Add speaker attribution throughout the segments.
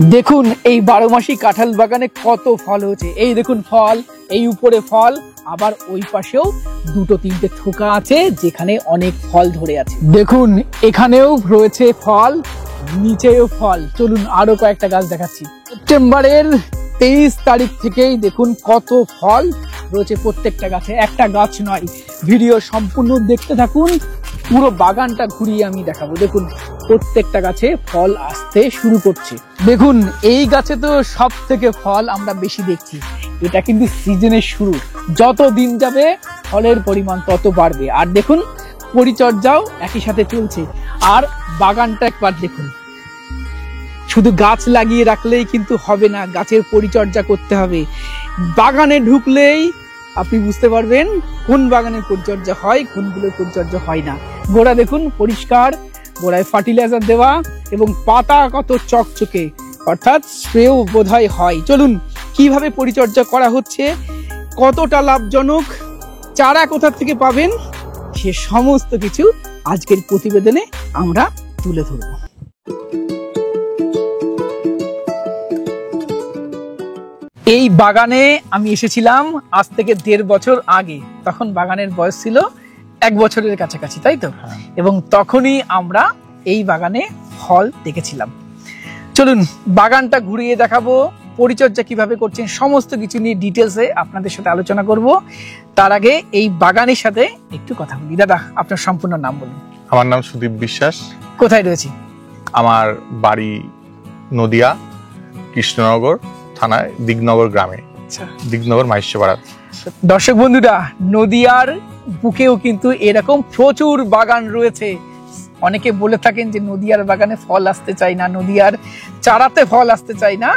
Speaker 1: দেখুন এই 12 মাসি কাঁঠাল বাগানে কত ফল হয়েছে। এই দেখুন ফল, এই উপরে ফল, আবার ওই পাশেও দুটো তিনটে থোকা আছে যেখানে অনেক ফল ধরে আছে। দেখুন এখানেও রয়েছে ফল, নিচেও ফল। চলুন আরো কয়েকটা গাছ দেখাচ্ছি। সেপ্টেম্বরের 23 তারিখ থেকেই দেখুন কত ফল রয়েছে প্রত্যেকটা গাছে, একটা গাছ নয়। ভিডিও সম্পূর্ণ দেখতে থাকুন, পুরো বাগানটা ঘুরিয়ে আমি দেখাবো। দেখুন প্রত্যেকটা গাছে ফল আসতে শুরু করছে। দেখুন এই গাছে তো সব থেকে ফল আমরা বেশি দেখছি। এটা কিন্তু সিজনের শুরু, যত দিন যাবে ফলের পরিমাণ তত বাড়বে। আর দেখুন পরিচর্যাও একই সাথে চলছে। আর বাগানটা একবার দেখুন, শুধু গাছ লাগিয়ে রাখলেই কিন্তু হবে না, গাছের পরিচর্যা করতে হবে। বাগানে ঢুকলেই আপনি বুঝতে পারবেন কোন বাগানের পরিচর্যা হয়, কোনগুলোর পরিচর্যা হয় না। গোড়া দেখুন পরিষ্কার, গোড়ায় ফার্টিলাইজার দেওয়া এবং পাতা কত চকচকে, অর্থাৎ স্প্রেও বোধহয় হয়। চলুন কিভাবে পরিচর্যা করা হচ্ছে, কতটা লাভজনক, চারা কোথা থেকে পাবেন, সে সমস্ত কিছু আজকের প্রতিবেদনে আমরা তুলে ধরব। এই বাগানে আমি এসেছিলাম আজ থেকে 1.5 বছর আগে। তখন বাগানের বয়স ছিল 1 বছরের কাছাকাছি, তাই তো? এবং তখনই আমরা এই বাগানে ফল দেখেছিলাম। চলুন বাগানটা ঘুরিয়ে দেখাবো, পরিচর্যা কিভাবে করছেন সমস্ত কিছু নিয়ে ডিটেলসে আপনাদের সাথে আলোচনা করব। তার আগে এই বাগানের সাথে একটু কথা বলি। দাদা আপনার সম্পূর্ণ নাম বলুন।
Speaker 2: আমার নাম সুদীপ বিশ্বাস।
Speaker 1: কোথায় রয়েছি?
Speaker 2: আমার বাড়ি নদিয়া, কৃষ্ণনগর থানায় দিগনগর গ্রামে, দিগনগর মাহেশপাড়া।
Speaker 1: দর্শক বন্ধুরা, নদিয়ার বুকেও কিন্তু এরকম প্রচুর বাগান রয়েছে। অনেকে বলে থাকেন যে নদিয়ার বাগানে ফল আসতে চায় না, নদিয়ার চারাতে ফল আসতে চায় না।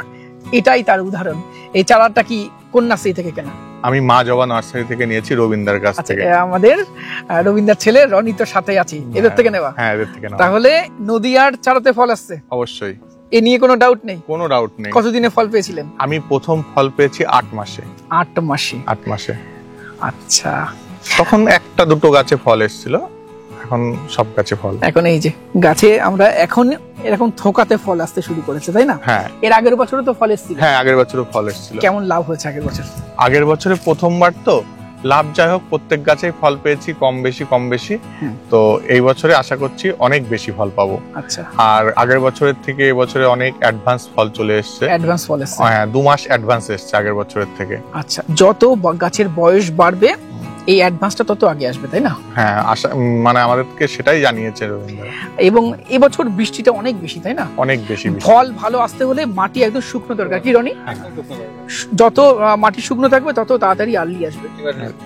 Speaker 1: এটাই তার উদাহরণ। এই চারাটা কি কোন নার্সারি থেকে কেনা?
Speaker 2: আমি মা জবা নার্সারি থেকে নিয়েছি, রবীন্দার কাছ থেকে।
Speaker 1: আমাদের রবীন্দার ছেলে রনি তো সাথে আছে, এদের থেকে নেওয়া?
Speaker 2: হ্যাঁ, এদের থেকে নেওয়া।
Speaker 1: তাহলে নদিয়ার চারাতে ফল আসছে?
Speaker 2: অবশ্যই,
Speaker 1: এ নিয়ে কোনো ডাউট নেই?
Speaker 2: কোনো ডাউট নেই।
Speaker 1: কতদিনে ফল পেয়েছিলেন?
Speaker 2: আমি প্রথম ফল পেয়েছি 8 মাসে।
Speaker 1: 8 মাসে?
Speaker 2: 8 মাসে।
Speaker 1: আচ্ছা,
Speaker 2: তখন একটা দুটো গাছে ফল এসেছিল, এখন সব গাছে ফল।
Speaker 1: এখন এই যে গাছে আমরা এখন এরকম থোকাতে ফল আসতে শুরু করেছে, তাই না?
Speaker 2: হ্যাঁ।
Speaker 1: এর আগের বছরও তো ফল এসেছিল?
Speaker 2: হ্যাঁ, আগের বছরও ফল এসেছিল।
Speaker 1: কেমন লাভ হয়েছে আগের বছর?
Speaker 2: আগের বছরে প্রথমবার তো লাভ, যাই হোক প্রত্যেক গাছেই ফল পেয়েছি, কম বেশি। তো এই বছরে আশা করছি অনেক বেশি ফল পাবো।
Speaker 1: আচ্ছা।
Speaker 2: আর আগের বছরের থেকে এই বছরে অনেক অ্যাডভান্স ফল চলে এসেছে।
Speaker 1: অ্যাডভান্স ফল এসেছে?
Speaker 2: হ্যাঁ, 2 মাস অ্যাডভান্স এসেছে আগের বছরের থেকে।
Speaker 1: আচ্ছা, যত গাছের বয়স বাড়বে এই অ্যাডভান্সটা তত আগে আসবে, তাই না?
Speaker 2: হ্যাঁ, আশা মানে আমাদেরকে সেটাই জানিয়েছে রবীন্দ্র।
Speaker 1: এবং এবছর বৃষ্টিটা অনেক বেশি, তাই না?
Speaker 2: অনেক বেশি।
Speaker 1: ফল ভালো আসতে হলে মাটি একদম শুকনো দরকার, কি রনি? যত মাটি শুকনো থাকবে তত তাড়াতাড়ি আর্লি আসবে।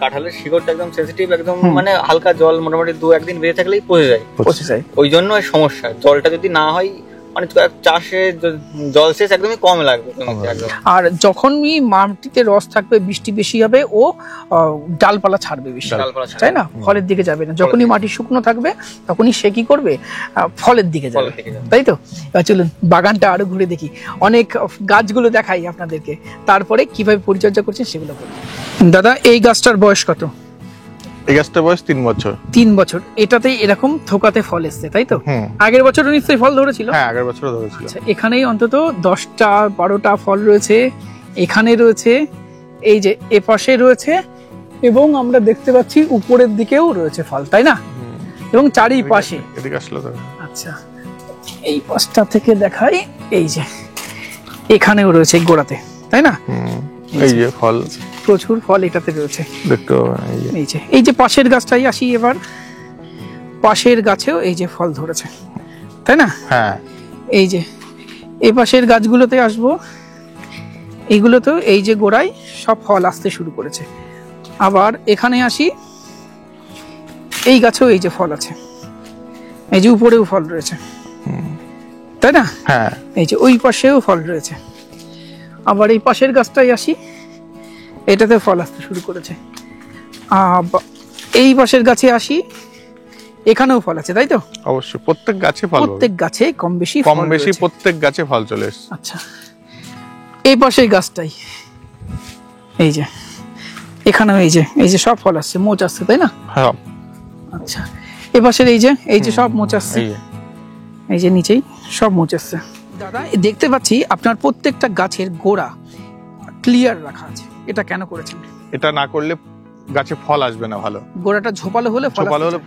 Speaker 3: কাঁঠালের শিকড়টা একদম সেনসিটিভ, একদম মানে হালকা জল মোটামুটি 2-1 দিন বেঁধে থাকলেই পচে যায়। ওই জন্য সমস্যা। জলটা যদি না হয় মানে চাষে জল শেষ একদমই কম লাগবে।
Speaker 1: আর যখনই মাটিতে রস থাকবে, বৃষ্টি বেশি হবে, ও ডালপালা ছাড়বে বেশি, তাই না? ফলের দিকে যাবে না। যখনই মাটি শুকনো থাকবে তখনই সে কি করবে? ফলের দিকে যাবে, তাই তো? এবার চলুন বাগানটা আরো ঘুরে দেখি, অনেক গাছগুলো দেখাই আপনাদেরকে, তারপরে কিভাবে পরিচর্যা করছেন সেগুলো বলি। দাদা এই গাছটার বয়স কত?
Speaker 2: এই গাছটার বয়স 3 বছর।
Speaker 1: 3 বছর। এটাতেই এরকম থোকাতে ফল এসছে, তাই তো? আগের বছরও নিশ্চয়ই ফল ধরেছিল?
Speaker 2: হ্যাঁ, আগের বছরও ধরেছিল।
Speaker 1: আচ্ছা, এখানেই অন্তত 10টা-12টা ফল রয়েছে, এখানে রয়েছে, এই যে এপাশে রয়েছে, এবং আমরা দেখতে পাচ্ছি উপরের দিকেও রয়েছে ফল, তাই না? এবং চারিপাশে।
Speaker 2: এদিকে আসলে তো।
Speaker 1: আচ্ছা, এই পাশটা থেকে দেখাই, এই যে এখানেও রয়েছে গোড়াতে, তাই না?
Speaker 2: এই যে ফল,
Speaker 1: প্রচুর ফল এটাতে রয়েছে
Speaker 2: দেখতে।
Speaker 1: এই যে পাশের গাছটাই আসি এবার, পাশের গাছেও এই যে ফল ধরেছে, তাই না?
Speaker 2: হ্যাঁ।
Speaker 1: এই যে এই পাশের গাছগুলোতে আসবো, এইগুলোতেও এই যে গোড়ায় সব ফল আসতে শুরু করেছে। আবার এখানে আসি, এই গাছেও এই যে ফল আছে, এই যে উপরেও ফল রয়েছে, তাই না?
Speaker 2: হ্যাঁ।
Speaker 1: এই যে ওই পাশেও ফল রয়েছে। আবার এই পাশের গাছটাই আসি, এটাতে ফল আসতে শুরু করেছে। এই পাশের গাছে আসি, এখানেও ফল আছে, তাই তো?
Speaker 2: অবশ্যই প্রত্যেক গাছে ফল,
Speaker 1: প্রত্যেক গাছে কম বেশি
Speaker 2: প্রত্যেক গাছে ফল চলে এসেছে।
Speaker 1: আচ্ছা, এই পাশের গাছটাই এই যে এখানেও এই যে সব ফল আসছে, মোচ আসছে, তাই না?
Speaker 2: হ্যাঁ।
Speaker 1: আচ্ছা, এই পাশের এই যে সব মোচ আসছে, এই যে নিচেই সব মোচ আসছে। দাদা দেখতে পাচ্ছি আপনার প্রত্যেকটা গাছের গোড়া ক্লিয়ার রাখা আছে, এটা কেন করেছেন?
Speaker 2: এটা না করলে গাছে ফল আসবে না ভালো।
Speaker 1: গোড়াটা ঝোপালো হলে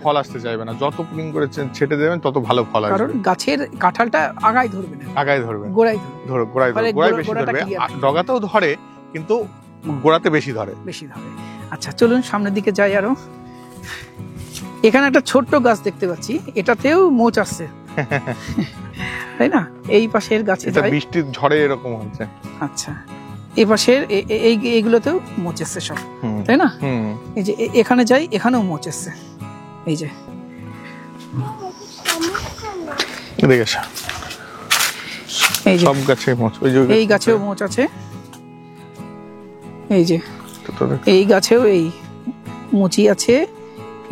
Speaker 2: ফল আসতে চাইবে না। যত পুলিং করে ছেটে দেবেন তত ভালো ফল আসবে,
Speaker 1: কারণ গাছের কাঁঠালটা আগায় ধরবে না,
Speaker 2: আগায় ধরবে,
Speaker 1: গোড়ায়
Speaker 2: গোড়ায় বেশি ধরবে। ডগাতেও ধরে কিন্তু গোড়াতে বেশি ধরে।
Speaker 1: আচ্ছা চলুন সামনের দিকে যাই। আরো এখানে একটা ছোট্ট গাছ দেখতে পাচ্ছি, এটাতেও মোচ আসছে তাই না? এই পাশের গাছে
Speaker 2: বৃষ্টির ঝড়ে এরকম হচ্ছে।
Speaker 1: আচ্ছা এই পাশের এইগুলোতেও মোচ এসছে সব, তাই না? এই যে এখানে যাই, এখানেও মোচ এসছে। এই যে
Speaker 2: সব গাছে মোচ,
Speaker 1: এই গাছেও মোচ আছে। এই যে এই গাছেও এই মুচি আছে,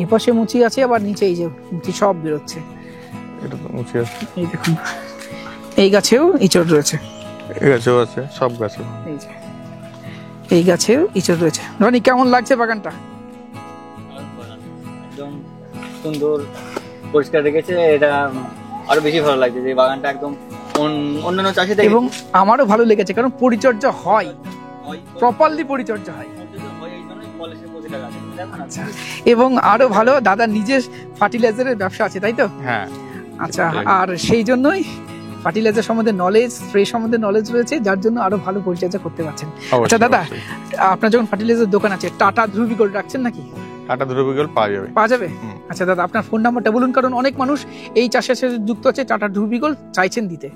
Speaker 1: এই পাশে মুচি আছে, আবার নিচে এই যে মুচি সব বেরোচ্ছে। এই দেখুন এই গাছেও ইঁচড় রয়েছে,
Speaker 2: এই গাছেও আছে, সব গাছে।
Speaker 1: এই যে এই গাছেও ইঁচড় রয়েছে। রনি কেমন লাগছে বাগানটা?
Speaker 3: একদম সুন্দর পরিষ্কার রেখেছে, এটা আরো বেশি ভালো লাগছে যে বাগানটা একদম অন্যান্য চাষিদের।
Speaker 1: এবং আমারও ভালো লেগেছে কারণ পরিচর্যা হয়, প্রপারলি পরিচর্যা হয়। আচ্ছা এবং আরো ভালো দাদা নিজের ফার্টিলাইজারের ব্যবসা আছে, তাই তো?
Speaker 2: হ্যাঁ।
Speaker 1: আচ্ছা আর সেই জন্যই ফার্টিলাইজার সম্বন্ধে নলেজ, স্প্রে সম্বন্ধে নলেজ রয়েছে, যার জন্য আরো ভালো পরিচর্যা করতে পারছেন। আচ্ছা দাদা আপনার যখন ফার্টিলাইজার দোকান আছে, টাটা ধ্রুবী গোল্ড রাখছেন নাকি?
Speaker 2: টাটা ধ্রুবী গোল্ড পাওয়া যাবে।
Speaker 1: আচ্ছা দাদা আপনার ফোন নাম্বারটা বলুন, কারণ অনেক মানুষ এই চাষের সাথে যুক্ত আছে, টাটা ধ্রুবী গোল্ড চাইছেন দিতে।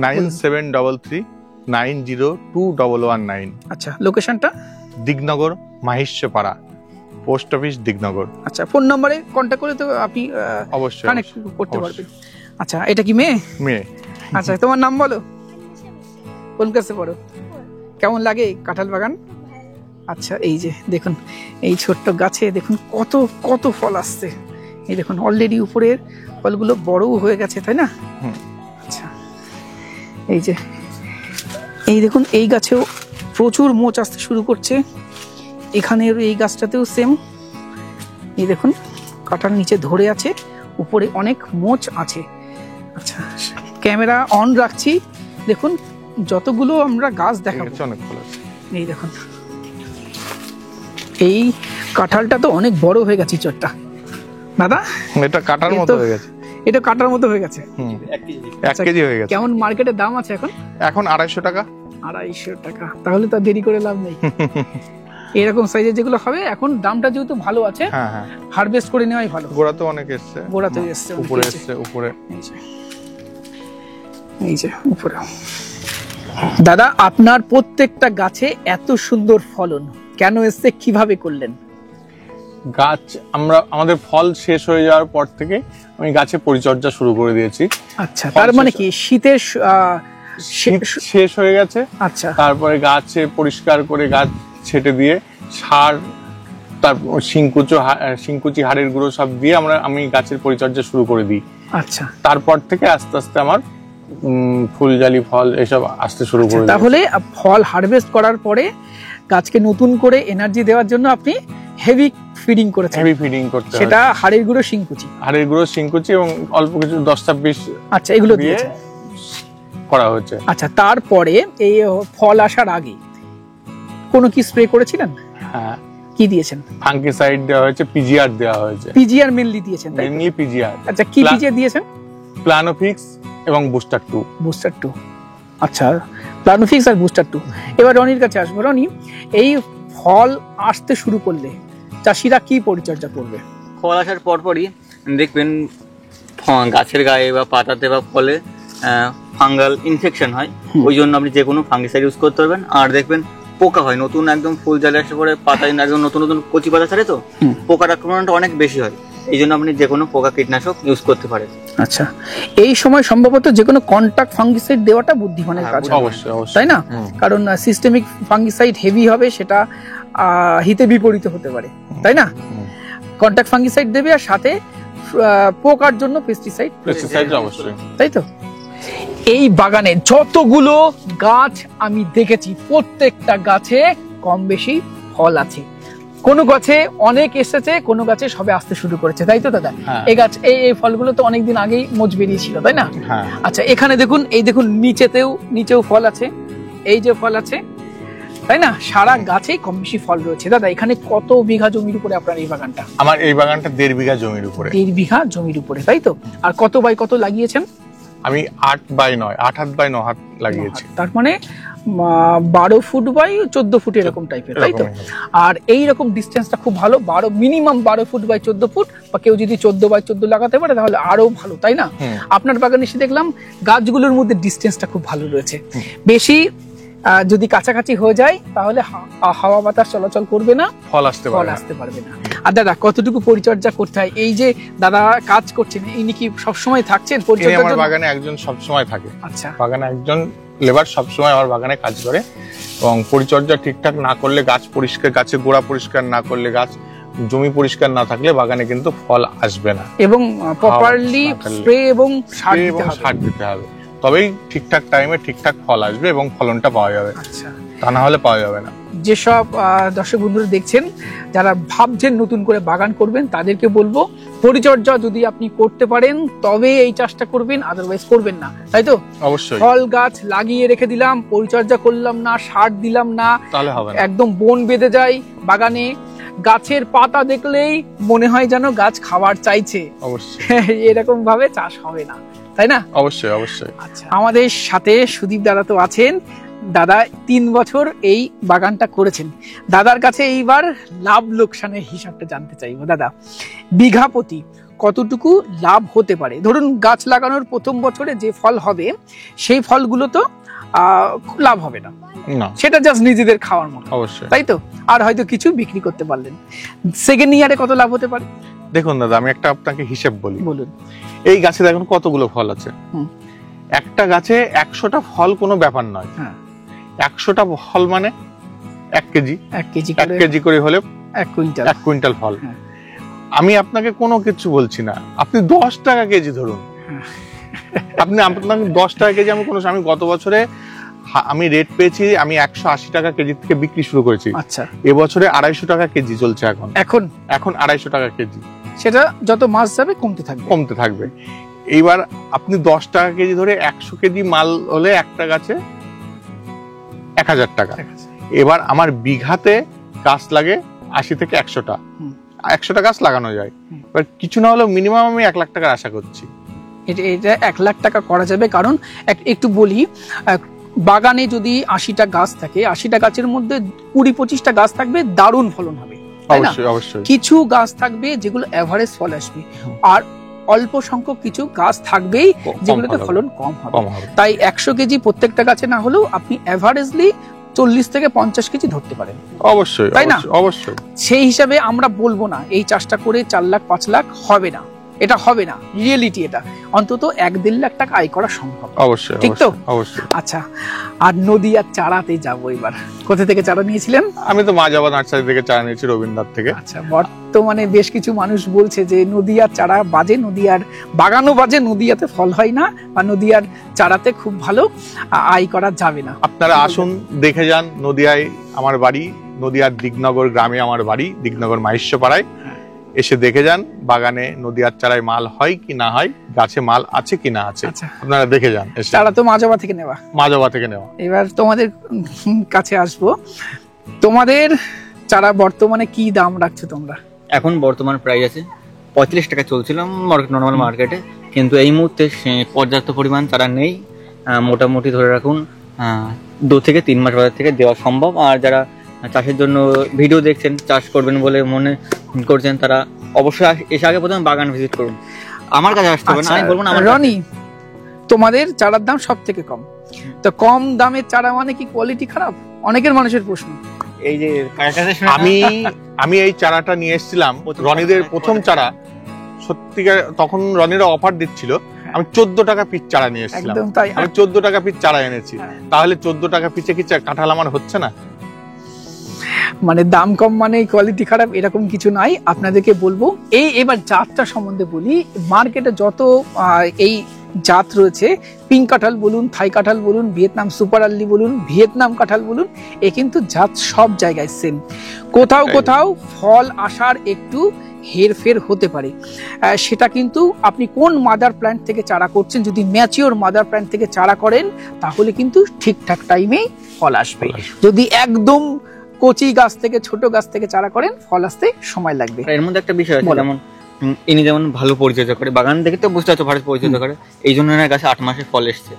Speaker 2: 9733902119।
Speaker 1: আচ্ছা লোকেশনটা?
Speaker 2: Dignagar, Mahishyapara, post office Dignagar.
Speaker 1: আচ্ছা ফোন নম্বরে কন্ট্যাক্ট করে তো আপনি
Speaker 2: অবশ্যই
Speaker 1: কানেক্ট করতে পারবেন। আচ্ছা এটা কি মেয়ে? আচ্ছা তোমার নাম বলো, কোন ক্লাসে পড়ো? কেমন লাগে কাঁঠাল বাগান? আচ্ছা এই যে দেখুন এই ছোট্ট গাছে দেখুন কত কত ফল আসছে। এই দেখুন অলরেডি উপরের ফলগুলো বড়ও হয়ে গেছে, তাই না? আচ্ছা এই যে এই দেখুন এই গাছেও প্রচুর মোচ আসতে শুরু করছে। এখানের এই গাছটাতেও সেম, এই দেখুন কাঁঠাল নিচে ধরে আছে, উপরে অনেক মোচ আছে। আচ্ছা ক্যামেরা অন রাখছি, দেখুন যতগুলো আমরা গাছ দেখাবো। এই দেখুন এই কাঁঠালটা তো অনেক বড় হয়ে গেছে চটটা দাদা,
Speaker 2: এটা কাটার মতো হয়ে গেছে।
Speaker 1: এটা কাটার মতো হয়ে গেছে,
Speaker 2: 1 কেজি হয়ে গেছে।
Speaker 1: কেমন মার্কেটে দাম আছে এখন?
Speaker 2: এখন 250 টাকা।
Speaker 1: 250 টাকা, তাহলে তো দেরি করে লাভ নেই। এরকম সাইজের যেগুলো হবে এখন দামটা যেহেতু ভালো আছে, হারভেস্ট করে নেওয়াই ভালো।
Speaker 2: গোড়াতে অনেক এসছে,
Speaker 1: গোড়াতে এসছে,
Speaker 2: উপরে এসছে, উপরে
Speaker 1: এই যে উপরে। দাদা আপনার প্রত্যেকটা গাছে এত সুন্দর ফলন কেন এসছে, কিভাবে করলেন?
Speaker 2: গাছ আমাদের ফল শেষ হয়ে যাওয়ার পর থেকে আমি গাছে পরিচর্যা শুরু করে দিয়েছি।
Speaker 1: আচ্ছা তার মানে কি শীতের
Speaker 2: শেষ হয়ে গেছে।
Speaker 1: আচ্ছা
Speaker 2: তারপরে গাছে পরিষ্কার করে গাছ ছেটে দিয়ে সার, তারপর শিংকুচি হাড়ের গুঁড়ো সব দিয়ে আমি গাছের পরিচর্যা শুরু করে দিই।
Speaker 1: আচ্ছা
Speaker 2: তারপর থেকে আস্তে আস্তে আমার ফুলজালি ফল এসব আসতে শুরু করে।
Speaker 1: তাহলে ফল হারভেস্ট করার পরে গাছকে নতুন করে এনার্জি দেওয়ার জন্য আপনি হেভি ফিডিং করেছেন।
Speaker 2: হেভি ফিডিং করতে হয়,
Speaker 1: সেটা হাড়ের গুঁড়ো শিংকুচি এবং অল্প কিছু 10-26 আচ্ছা এগুলো দিয়ে
Speaker 2: করা হচ্ছে।
Speaker 1: আচ্ছা তারপরে এই ফল আসার আগে কোনো কি স্প্রে করেছিলেন?
Speaker 2: হ্যাঁ।
Speaker 1: কি দিয়েছেন?
Speaker 2: ফাঙ্গিসাইড দেওয়া হয়েছে, পিজিআর দেওয়া হয়েছে।
Speaker 1: পিজিআর মেনলি দিয়েছেন?
Speaker 2: Mainly PGR.
Speaker 1: আচ্ছা কি পিজিআর দিয়েছেন?
Speaker 2: প্লানোফিক্স এবং বুস্টার 2।
Speaker 1: আচ্ছা প্লানোফিক্স আর বুস্টার 2। এবার রনির কাছে আসবো। রনি এই ফল আসতে শুরু করলে চাষিরা কি পরিচর্যা করবে?
Speaker 3: ফল আসার পরপরই দেখবেন গাছের গায়ে বা পাতাতে বা ফলে ফাঙ্গাল ইনফেকশন হয়, ওই জন্য আপনি যে কোনো ফাঙ্গিসাইড ইউজ করতে পারবেন। আর দেখবেন পোকা হয়, নতুন একদম ফুল জালে আসার পরে পাতা একদম নতুন নতুন কচি পাতা ছাড়ে, তো পোকার আক্রমণটা অনেক বেশি হয়, এই জন্য আপনি যে কোনো পোকা কীটনাশক ইউজ করতে পারেন।
Speaker 1: আচ্ছা এই সময় সম্ভবত যে কোনো কন্টাক্ট ফাঙ্গিসাইড দেওয়াটা বুদ্ধিমানের কাজ,
Speaker 2: অবশ্যই,
Speaker 1: তাই না? কারণ সিস্টেমিক ফাঙ্গিসাইড হেভি হবে, সেটা হিতে বিপরীত হতে পারে, তাই না? কন্টাক্ট ফাঙ্গিসাইড দেবে আর সাথে পোকার জন্য পেস্টিসাইড
Speaker 2: অবশ্যই,
Speaker 1: তাই তো? এই বাগানে যতগুলো গাছ আমি দেখেছি প্রত্যেকটা গাছে কম বেশি ফল আছে, কোনো গাছে অনেক এসেছে, কোনো গাছে সবে আসতে শুরু করেছে, তাই তো দাদা?
Speaker 2: হ্যাঁ।
Speaker 1: এই গাছ এই ফলগুলো তো অনেকদিন আগেই মোচ বেরিয়েছিল, তাই না?
Speaker 2: হ্যাঁ।
Speaker 1: আচ্ছা, এখানে দেখুন, এই দেখুন নিচেও ফল আছে, এই যে ফল আছে, তাই না? সারা গাছেই কম বেশি ফল রয়েছে। দাদা, এখানে কত বিঘা জমির উপরে আপনার এই বাগানটা?
Speaker 2: আমার এই বাগানটা 1.5 বিঘা জমির উপরে।
Speaker 1: 1.5 বিঘা জমির উপরে, তাই তো? আর কত বাই কত লাগিয়েছেন?
Speaker 2: আমি 8 বাই 9, 8 হাত বাই 9 হাত লাগিয়েছি।
Speaker 1: তার মানে 12 ফুট বাই 14 ফুট এরকম টাইপের, তাই তো? আর এই রকম ডিসটেন্সটা খুব ভালো, মিনিমাম 12 ফুট বাই 14 ফুট, বা কেউ যদি 14 বাই 14 লাগাতে পারে তাহলে আরো ভালো, তাই না? আপনার বাগানে এসে দেখলাম গাছগুলোর মধ্যে ডিসটেন্সটা খুব ভালো রয়েছে। বেশি যদি কাছাকাছি হয়ে যায় তাহলে হাওয়া বাতাস চলাচল করবে না,
Speaker 2: ফল আসতে
Speaker 1: পারবে না। আর দাদা, কতটুকু পরিচর্যা করতে হয়? এই যে দাদা কাজ করছেন, ইনি কি সবসময় থাকছেন পরিচর্যার জন্য?
Speaker 2: আমার বাগানে একজন সবসময় থাকে।
Speaker 1: আচ্ছা,
Speaker 2: বাগানে একজন লেবার সবসময় আমার বাগানে কাজ করে, এবং পরিচর্যা ঠিকঠাক না করলে, গাছের গোড়া পরিষ্কার না করলে, জমি পরিষ্কার না থাকলে বাগানে কিন্তু ফল আসবে না।
Speaker 1: এবং প্রপারলি স্প্রে এবং সার
Speaker 2: দিতে হবে, তবেই ঠিকঠাক টাইমে ঠিকঠাক ফল আসবে এবং ফলনটা পাওয়া যাবে।
Speaker 1: আচ্ছা,
Speaker 2: তা না হলে পাওয়া যাবে না।
Speaker 1: যেসব দর্শক বন্ধুরা দেখছেন, যারা ভাবছেন নতুন করে বাগান করবেন, তাদেরকে বলবো পরিচর্যা যদি আপনি করতে পারেন তবে এই চাষটা করবেন, আদারওয়াইজ করবেন না, তাই তো?
Speaker 2: অবশ্যই।
Speaker 1: ফল গাছ লাগিয়ে রেখে দিলাম, পরিচর্যা করলাম না, সার দিলাম না,
Speaker 2: তাহলে হবে না।
Speaker 1: একদম বন বেঁধে যায় বাগানে। গাছের পাতা দেখলেই মনে হয় যেন গাছ খাবার চাইছে।
Speaker 2: অবশ্যই।
Speaker 1: এরকম ভাবে চাষ হবে না, তাই না?
Speaker 2: অবশ্যই অবশ্যই।
Speaker 1: আচ্ছা, আমাদের সাথে সুদীপ দাদা তো আছেন। দাদা 3 বছর এই বাগানটা করেছেন। দাদার কাছে এইবার লাভ লোকসানের হিসাবটা জানতে চাইবো। দাদা, বিঘা প্রতি কতটুকু লাভ হতে পারে? ধরুন গাছ লাগানোর প্রথম বছরে যে ফল হবে সেই ফলগুলো তো লাভ হবে না, সেটা জাস্ট নিজেদের খাওয়ার মতো,
Speaker 2: অবশ্যই,
Speaker 1: তাই তো? আর হয়তো কিছু বিক্রি করতে পারলেন। সেকেন্ড ইয়ারে কত লাভ হতে পারে?
Speaker 2: দেখুন দাদা, আমি একটা আপনাকে হিসেব বলি।
Speaker 1: বলুন।
Speaker 2: এই গাছে দেখুন কতগুলো ফল আছে। একটা গাছে 100টা ফল কোনো ব্যাপার নয়। 100টা ফল মানে 1 কেজি। 1 কেজি করে হলে 1 কুইন্টাল ফল। আমি আপনাকে কোনো কিছু বলছি না, আপনি 10 টাকা কেজি ধরুন। আপনাকে 10 টাকা কেজি আমি গত বছরে আমি রেট পেয়েছি, আমি 180 টাকা কেজি থেকে বিক্রি শুরু করেছি।
Speaker 1: আচ্ছা,
Speaker 2: এবছরে 250 টাকা কেজি চলছে। এখন 250 টাকা কেজি।
Speaker 1: সেটা যত মাস যাবে কমতে থাকবে।
Speaker 2: এইবার আপনি 10 টাকা কেজি ধরে 100 কেজি মাল হলে একটা গাছে 1000 টাকা। এবার আমার বিঘাতে গাছ লাগে 80 থেকে 100টা, 100টা গাছ লাগানো যায়। এবার কিছু না হলেও মিনিমাম আমি 1 লাখ টাকার আশা করছি।
Speaker 1: এটা 1 লাখ টাকা করা যাবে, কারণ একটু বলি, বাগানে যদি 80টা গাছ থাকে, 80টা গাছের মধ্যে 20-25টা গাছ থাকবে দারুণ ফলন হবে, তাই না?
Speaker 2: অবশ্যই।
Speaker 1: কিছু গাছ থাকবে যেগুলো এভারেজ ফল আসবে, আর অল্প সংখ্যক কিছু গাছ থাকবেই যেগুলোতে ফলন কম হবে। তাই 100 কেজি প্রত্যেকটা গাছে না হলেও আপনি এভারেজলি 40 থেকে 50 কেজি ধরতে পারেন।
Speaker 2: অবশ্যই, তাই না? অবশ্যই।
Speaker 1: সেই হিসাবে আমরা বলবো না এই চাষটা করে 4 লাখ 5 লাখ হবে না, এটা হবে না। রিয়েলিটি এটা অন্তত 1-1.5 লাখ টাকা আয় করা সম্ভব।
Speaker 2: অবশ্যই,
Speaker 1: ঠিক তো?
Speaker 2: অবশ্যই।
Speaker 1: আচ্ছা, আর নদিয়ার চারাতে যাবো এবার। কোথা থেকে চারা নিয়েছিলেন?
Speaker 2: আমি তো মাজাবা নার্সারি থেকে চারা নিয়েছি, রবীন্দ্রনাথ থেকে।
Speaker 1: আচ্ছা, বর্তমানে বেশ কিছু মানুষ বলছে যে নদিয়ার চারা বাজে, নদিয়ার বাগানও বাজে, নদিয়াতে ফল হয় না, বা নদিয়ার চারাতে খুব ভালো আয় করা যাবে না।
Speaker 2: আপনারা আসুন, দেখে যান। নদিয়ায় আমার বাড়ি, নদিয়ার দিগনগর গ্রামে আমার বাড়ি, দিগনগর মাহিষ্যপাড়ায়। এসে দেখে যান বাগানে নদিয়ার চারায় মাল হয় কি না হয়, গাছে মাল আছে কি না আছে, আপনারা দেখে যান।
Speaker 1: চারা তো মাজাবা থেকে নেওয়া। এবার তোমাদের কাছে আসবো, তোমাদের চারা বর্তমানে কি দাম রাখছো তোমরা?
Speaker 3: এখন বর্তমান প্রাইস আছে 45 টাকা চলছিল নর্মাল মার্কেটে, কিন্তু এই মুহূর্তে পর্যাপ্ত পরিমাণ চারা নেই। মোটামুটি ধরে রাখুন 2 থেকে 3 মাস বাজার থেকে দেওয়া সম্ভব। আর যারা চাষের জন্য ভিডিও দেখছেন, চাষ করবেন বলে মনে করছেন, তারা অবশ্যই এসে আগে প্রথমে বাগান ভিজিট করুন। আমার কাছে আসতে হবে না, আমি বলবো না।
Speaker 1: রনি, তোমাদের চারার দাম সব থেকে কম, তো কম দামের চারা মানে কি কোয়ালিটি খারাপ? অনেকের মানুষের প্রশ্ন।
Speaker 3: এই যে
Speaker 2: আমি এই চারাটা নিয়ে এসেছিলাম, রনিদের প্রথম চারা, সত্যিকার তখন রনিরা অফার দিচ্ছিল। আমি 14 টাকা পিস চারা নিয়ে এসেছিলাম। আমি 14 টাকা পিস চারা এনেছি, তাহলে 14 টাকা পিসে কি কাঁঠাল আমার হচ্ছে না?
Speaker 1: মানে দাম কম মানে কোয়ালিটি খারাপ এরকম কিছু নাই। আপনাদেরকে বলবো এবার জাতটা সম্বন্ধে বলি। মার্কেটে যত এই জাত রয়েছে, পিঙ্ক কাঁঠাল বলুন, থাই কাঁঠাল বলুন, ভিয়েতনাম সুপার আর্লি বলুন, ভিয়েতনাম কাঁঠাল বলুন, এ কিন্তু জাত সব জায়গায় সেম। কোথাও কোথাও ফল আসার একটু হেরফের হতে পারে, সেটা কিন্তু আপনি কোন মাদার প্ল্যান্ট থেকে চারা করছেন। যদি ম্যাচিওর মাদার প্ল্যান্ট থেকে চারা করেন তাহলে কিন্তু ঠিকঠাক টাইমেই ফল আসবে। যদি একদম কচি গাছ থেকে, ছোট গাছ থেকে চারা করেন, ফল আসতে সময় লাগবে।
Speaker 3: এর মধ্যে একটা বিষয় আছে, যেমন ইনি যেমন ভালো পরিচর্যা করে, বাগান দেখে তো বুঝতে পারছো ভালো পরিচর্যা করে, এই জন্য গাছে 8 মাসে ফল এসছে।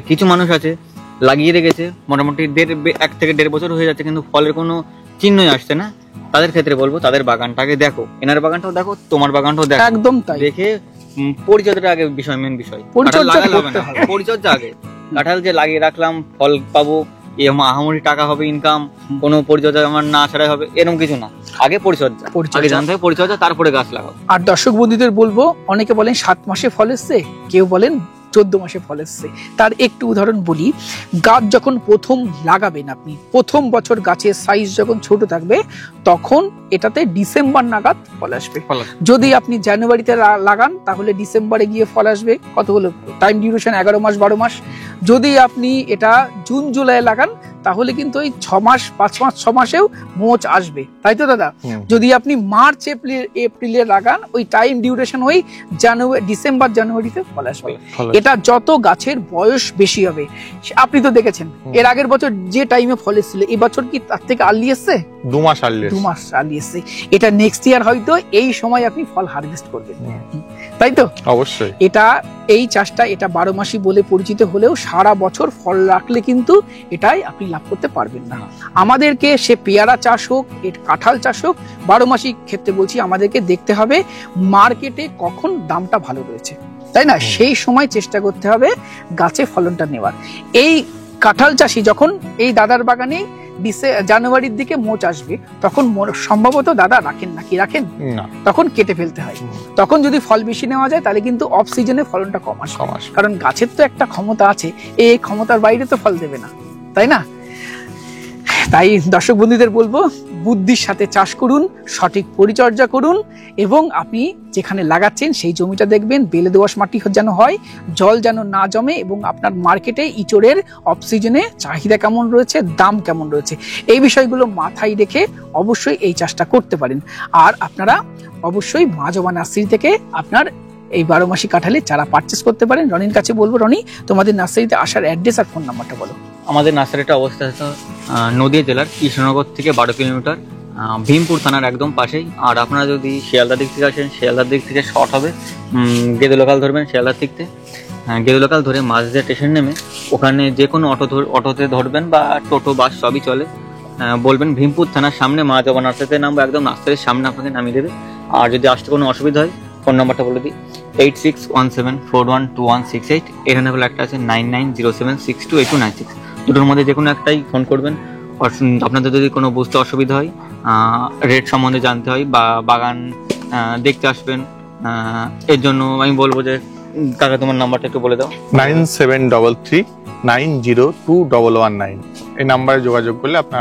Speaker 3: কিছু মানুষ আছে লাগিয়ে রেখেছে, মোটামুটি 1 থেকে 1.5 বছর হয়ে যাচ্ছে, কিন্তু ফলের কোনো চিহ্নই আসছে না। তাদের ক্ষেত্রে বলবো তাদের বাগানটাকে দেখো, এনার বাগানটাও দেখো, তোমার বাগানটাও দেখো, একদম তাই। দেখে পরিচর্যাটা আগে বিষয়, মেন বিষয় পরিচর্যা আগে। কাঁঠাল যে লাগিয়ে রাখলাম ফল পাবো, আহামরি টাকা হবে ইনকাম, কোনো পরিচর্যা আমার না ছাড়াই হবে, এরকম কিছু না। আগে পরিচর্যা, আগে জানতে হবে পরিচর্যা, তারপরে গাছ লাগাও।
Speaker 1: আর দর্শক বন্ধুদের বলবো, অনেকে বলেন 7 মাসে ফল এসছে, কেউ বলেন 14 মাসে ফল এসছে। তার একটু উদাহরণ বলি, গাছ যখন প্রথম লাগাবেন আপনি, প্রথম বছর গাছের সাইজ যখন ছোট থাকবে, তখন এটাতে ডিসেম্বর নাগাদ ফল আসবে। যদি আপনি জানুয়ারিতে লাগান তাহলে ডিসেম্বরে গিয়ে ফল আসবে। কতগুলো টাইম ডিউরেশন, 11 মাস 12 মাস। যদি আপনি এটা জুন জুলাই লাগান তাহলে কিন্তু ওই 6 মাস 5 মাস 6 মাসেও মোচ আসবে, তাই তো দাদা? যদি আপনি মার্চ এপ্রিলে লাগান, ওই টাইম ডিউরেশন ওই ডিসেম্বর জানুয়ারিতে ফল আসবে। এটা যত গাছের বয়স বেশি হবে, আপনি তো দেখেছেন এর আগের বছর যে টাইমে ফল এসেছিল, এই বছর কি তার থেকে আর্লি এসছে?
Speaker 2: 2 মাস আর্লি
Speaker 1: এসছে। এটা নেক্সট ইয়ার হয়তো এই সময় আপনি ফল হারভেস্ট করবেন, তাই তো?
Speaker 2: অবশ্যই।
Speaker 1: এই চাষটা এটা 12 মাসি বলে পরিচিত হলেও সারা বছর ফল রাখলে কিন্তু এটাই আপনি লাভ করতে পারবেন না। আমাদেরকে সে পেয়ারা চাষ হোক, কাঁঠাল চাষ হোক, 12 মাসি ক্ষেত্রে বলছি, আমাদেরকে দেখতে হবে মার্কেটে কখন দামটা ভালো রয়েছে, তাই না? সেই সময় চেষ্টা করতে হবে গাছে ফলনটা নেওয়ার। এই কাঁঠাল চাষি যখন এই দাদার বাগানে জানুয়ারির দিকে মোচ আসবে, তখন সম্ভবত দাদা রাখেন নাকি রাখেন না, তখন কেটে ফেলতে হয়। তখন যদি ফল বেশি নেওয়া যায় তাহলে কিন্তু অফ সিজনে ফলনটা কম আসে, কারণ গাছের তো একটা ক্ষমতা আছে, এই ক্ষমতার বাইরে তো ফল দেবে না, তাই না? তাই দর্শক বন্ধুদের বলবো, বুদ্ধির সাথে চাষ করুন, সঠিক পরিচর্যা করুন, এবং আপনি যেখানে লাগাচ্ছেন সেই জমিটা দেখবেন বেলে দোআঁশ মাটি যেন হয়, জল যেন না জমে, এবং আপনার মার্কেটে ইঁচড়ের অফ সিজনে চাহিদা কেমন রয়েছে, দাম কেমন রয়েছে, এই বিষয়গুলো মাথায় রেখে অবশ্যই এই চাষটা করতে পারেন। আর আপনারা অবশ্যই মাঝবা নার্সারি থেকে আপনার এই 12 মাসি কাঁঠালের চারা পারচেস করতে পারেন। রনির কাছে বলবো, রনি তোমাদের নার্সারিতে আসার অ্যাড্রেস আর ফোন নাম্বারটা বলো।
Speaker 3: আমাদের নার্সারিটা অবস্থিত নদিয়া জেলার কৃষ্ণনগর থেকে 12 কিলোমিটার, ভীমপুর থানার একদম পাশেই। আর আপনারা যদি শিয়ালদার দিক থেকে আসেন, শিয়ালদার দিক থেকে শর্ট হবে, গেদে লোকাল ধরবেন শিয়ালদার দিক থেকে, গেদে লোকাল ধরে মাঝদিয়া স্টেশন নেমে ওখানে যে কোনো অটোতে ধরবেন, বা টোটো বাস সবই চলে, বলবেন ভীমপুর থানার সামনে মা জবা নার্সারিতে নামবো, একদম নার্সারির সামনে আপনাকে নামিয়ে দেবে। আর যদি আসতে কোনো অসুবিধা হয়, ফোন নাম্বারটা বলে দিই, 8617412168। এখানে বলে একটা আছে 9907628296। দুটোর মধ্যে যে কোনো একটাই ফোন করবেন। আপনাদের যদি কোনো বুঝতে অসুবিধা হয়, রেট সম্বন্ধে জানতে হয়, বা বাগান দেখতে আসবেন, এর জন্য আমি বলবো যে কাকা তোমার নাম্বারটা একটু বলে দাও।
Speaker 2: 9733902119। এই নাম্বারে যোগাযোগ করলে
Speaker 1: আপনি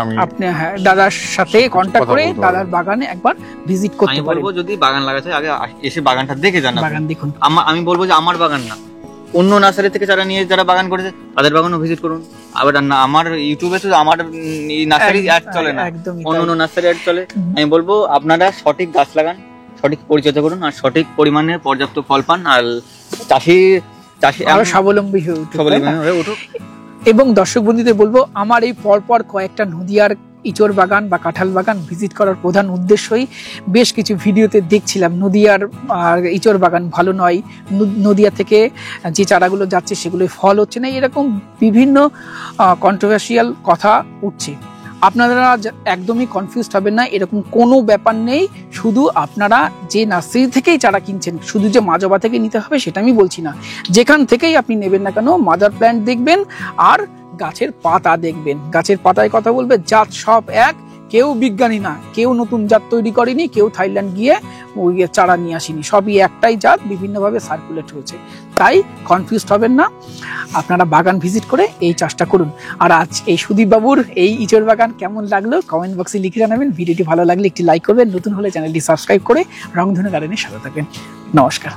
Speaker 1: দাদার সাথে কন্টাক্ট করে দাদার বাগানে একবার ভিজিট করতে পারেন।
Speaker 3: আমি বলবো যদি বাগান লাগাতে আগে এসে বাগানটা দেখে যান।
Speaker 1: বাগান দেখুন।
Speaker 3: আমি বলবো যে আমার বাগান না, অন্য নার্সারি থেকে যারা নিয়ে যারা বাগান করেছে তাদের বাগানও ভিজিট করুন। আবার না, আমার ইউটিউবে তো আমার নার্সারি অ্যাড চলে না, অন্য নার্সারি অ্যাড চলে। আমি বলবো আপনারা সঠিক গাছ লাগান, সঠিক পরিচর্যা করুন, আর সঠিক পরিমাণে পর্যাপ্ত ফল পান, আর চাষি
Speaker 1: আরো স্বাবলম্বী হয়ে উঠুক। এবং দর্শক বন্ধুদের বলবো, আমার এই পরপর কয়েকটা নদিয়ার ইঁচড় বাগান বা কাঁঠাল বাগান ভিজিট করার প্রধান উদ্দেশ্যই, বেশ কিছু ভিডিওতে দেখছিলাম নদিয়ার ইঁচড় বাগান ভালো নয়, নদিয়া থেকে যে চারাগুলো যাচ্ছে সেগুলো ফল হচ্ছে না, এরকম বিভিন্ন কন্ট্রোভার্সিয়াল কথা উঠছে। আপনারা একদমই কনফিউজড হবেন না, এরকম কোনো ব্যাপার নেই। শুধু আপনারা যে নার্সারি থেকেই চারা কিনছেন, শুধু যে মাজবা থেকে নিতে হবে সেটা আমি বলছি না, যেখান থেকেই আপনি নেবেন না কেন, মাদার প্ল্যান্ট দেখবেন আর গাছের পাতা দেখবেন। গাছের পাতায় কথা বলবে, জাত সব এক, কেউ বিজ্ঞানী না, কেউ নতুন জাত তৈরি করেনি, কেউ থাইল্যান্ড গিয়ে ওই চারা নিয়ে আসেনি, সবই একটাই জাত, বিভিন্নভাবে সার্কুলেট হয়েছে। তাই কনফিউজড হবেন না, আপনারা বাগান ভিজিট করে এই চাষটা করুন। আর আজ এই সুদীপ বাবুর এই ইঁচড় বাগান কেমন লাগলো কমেন্ট বক্সে লিখে জানাবেন। ভিডিওটি ভালো লাগলে একটি লাইক করবেন, নতুন হলে চ্যানেলটি সাবস্ক্রাইব করে রংধনু গার্ডেনের সাথে থাকবেন। নমস্কার।